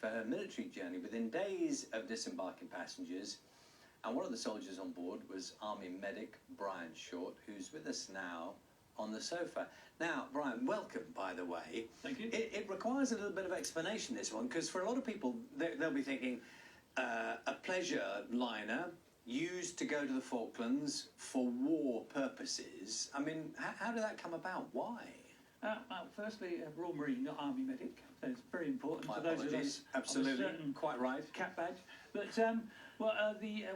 for her military journey within days of disembarking passengers. And one of the soldiers on board was Army medic Brian Short, who's with us now on the sofa. Now, Brian, welcome, by the way. Thank you. It requires a little bit of explanation, this one, because for a lot of people, they'll be thinking a pleasure liner used to go to the Falklands for war purposes. I mean, how did that come about? Why? Firstly, Royal Marine, not Army medic. So it's very important for those of us. Absolutely, quite right. Cap badge. But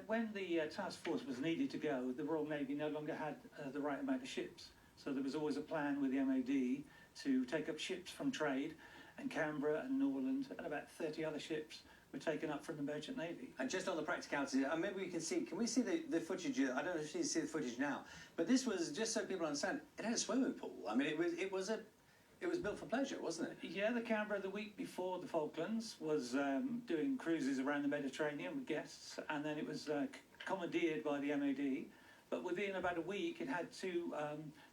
when the task force was needed to go, the Royal Navy no longer had the right amount of ships. So there was always a plan with the MOD to take up ships from trade, and Canberra and Norland and about 30 other ships were taken up from the Merchant Navy. And just on the practicalities, maybe we can we see the footage? I don't know if you can see the footage now, but this was, just so people understand, it had a swimming pool. I mean, it was built for pleasure, wasn't it? Yeah, the Canberra, the week before the Falklands, was doing cruises around the Mediterranean with guests, and then it was commandeered by the MOD. But within about a week, it had two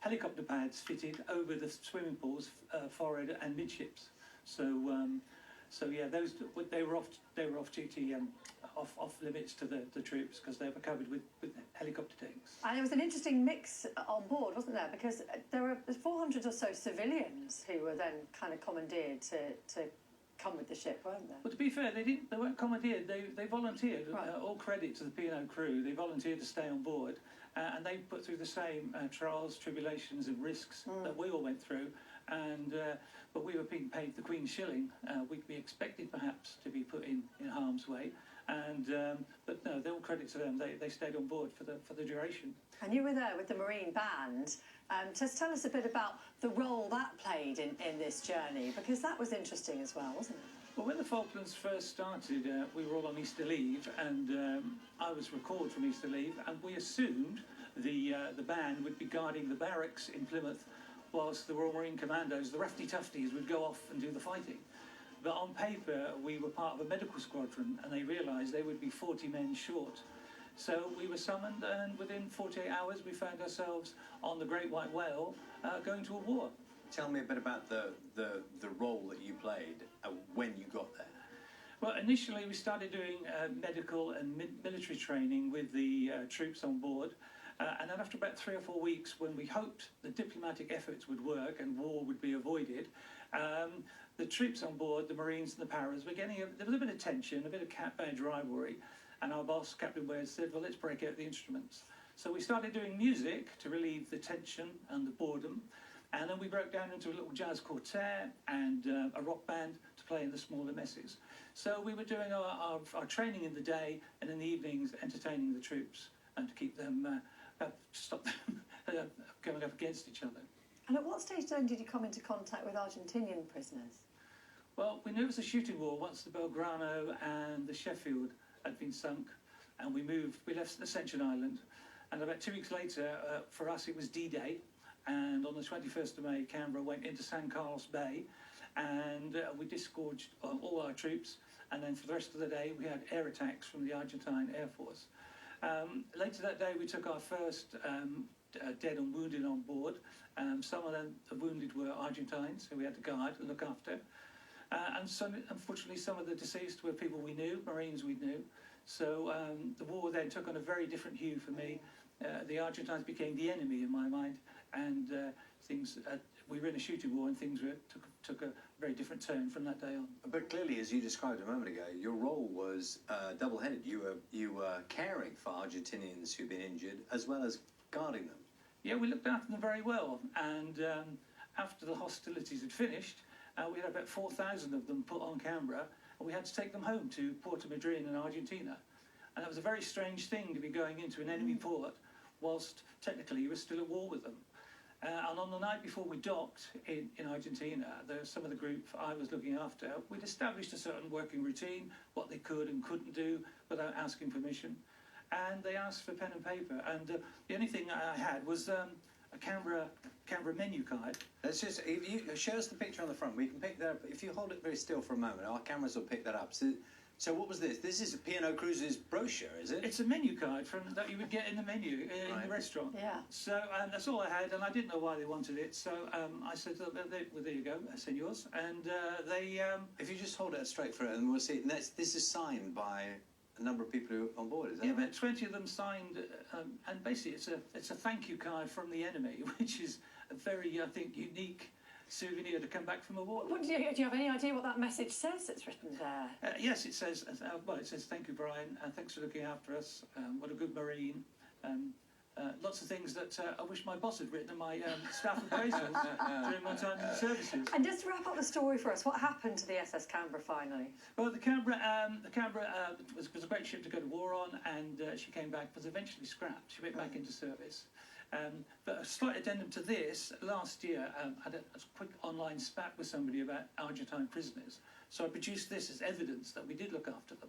helicopter pads fitted over the swimming pools, forward and midships. So yeah, they were off duty, off limits to the troops, because they were covered with helicopter tanks. And it was an interesting mix on board, wasn't there? Because there were 400 or so civilians who were then kind of commandeered to come with the ship, weren't there? Well, to be fair, they weren't commandeered. They volunteered. Right. All credit to the P&O crew. They volunteered to stay on board, and they put through the same trials, tribulations, and risks that we all went through. And but we were being paid the Queen's shilling. We'd be expected perhaps to be put in harm's way, and but no, they all credit to them. They stayed on board for the duration. And you were there with the Marine Band. Just tell us a bit about the role that played in this journey, because that was interesting as well, wasn't it? Well, when the Falklands first started, we were all on Easter leave, and I was recalled from Easter leave, and we assumed the band would be guarding the barracks in Plymouth, whilst the Royal Marine Commandos, the Rafty Tufties, would go off and do the fighting. But on paper, we were part of a medical squadron, and they realised they would be 40 men short. So we were summoned, and within 48 hours, we found ourselves on the Great White Whale, going to a war. Tell me a bit about the role that you played when you got there. Well, initially we started doing medical and military training with the troops on board. And then after about 3 or 4 weeks, when we hoped the diplomatic efforts would work and war would be avoided, the troops on board, the Marines and the Paras, were getting there was a bit of tension, a bit of cap badge rivalry, and our boss, Captain Ware, said, well, let's break out the instruments. So we started doing music to relieve the tension and the boredom, and then we broke down into a little jazz quartet and a rock band to play in the smaller messes. So we were doing our training in the day, and in the evenings entertaining the troops and to keep them stop them going up against each other. And at what stage then did you come into contact with Argentinian prisoners? Well, we knew it was a shooting war once the Belgrano and the Sheffield had been sunk, and we left Ascension Island, and about 2 weeks later, for us it was D-Day, and on the 21st of May, Canberra went into San Carlos Bay, and we disgorged all our troops, and then for the rest of the day we had air attacks from the Argentine Air Force. Later that day we took our first dead and wounded on board. Some of them, the wounded, were Argentines who we had to guard and look after. And unfortunately some of the deceased were people we knew, Marines we knew. So the war then took on a very different hue for me. The Argentines became the enemy in my mind, and we were in a shooting war, and things took a very different turn from that day on. But clearly, as you described a moment ago, your role was double-headed. You were caring for Argentinians who'd been injured, as well as guarding them. Yeah, we looked after them very well, and after the hostilities had finished, we had about 4,000 of them put on Canberra, and we had to take them home to Puerto Madryn in Argentina. And that was a very strange thing to be going into an enemy port, whilst technically you were still at war with them. And on the night before we docked in Argentina, some of the group I was looking after, we'd established a certain working routine, what they could and couldn't do without asking permission. And they asked for pen and paper, and the only thing I had was a Canberra menu card. Let's just, if you show us the picture on the front, we can pick that up. If you hold it very still for a moment, our cameras will pick that up. So So what was this? This is P&O Cruises brochure, is it? It's a menu card that you would get in the menu in Right. the restaurant. Yeah. So that's all I had, and I didn't know why they wanted it. So I said, well, there you go, senors. And they. If you just hold it straight for it, and we'll see. And this is signed by a number of people who are on board, is that Yeah, right? about 20 of them signed, and basically it's a thank you card from the enemy, which is a very, I think, unique souvenir to come back from a war. Do you have any idea what that message says that's written there? Yes, it says, it says, thank you, Brian, and thanks for looking after us. What a good Marine. Lots of things that I wish my boss had written and my staff appraisals during my time in the services. And just to wrap up the story for us, what happened to the SS Canberra finally? Well, the Canberra was a great ship to go to war on, and she came back, was eventually scrapped. She went back into service. But a slight addendum to this, last year I had a quick online spat with somebody about Argentine prisoners. So I produced this as evidence that we did look after them.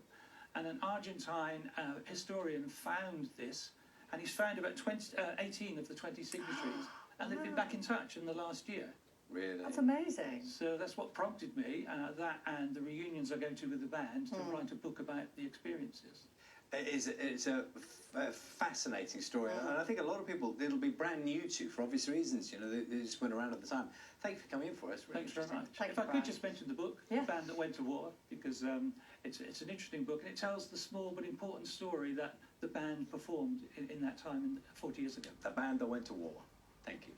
And an Argentine historian found this, and he's found about 18 of the 20 signatories, and they've been back in touch in the last year. Really? That's amazing. So that's what prompted me, that and the reunions I go to with the band, to write a book about the experiences. It's a fascinating story, and I think a lot of people it'll be brand new to for obvious reasons. You know, they just went around at the time. Thank you for coming in for us. Really Thanks very much. Thank If you, I Brian. could just mention the book, Yeah. The Band That Went to War, because it's an interesting book, and it tells the small but important story that the band performed in that time 40 years ago. The band that went to war. Thank you.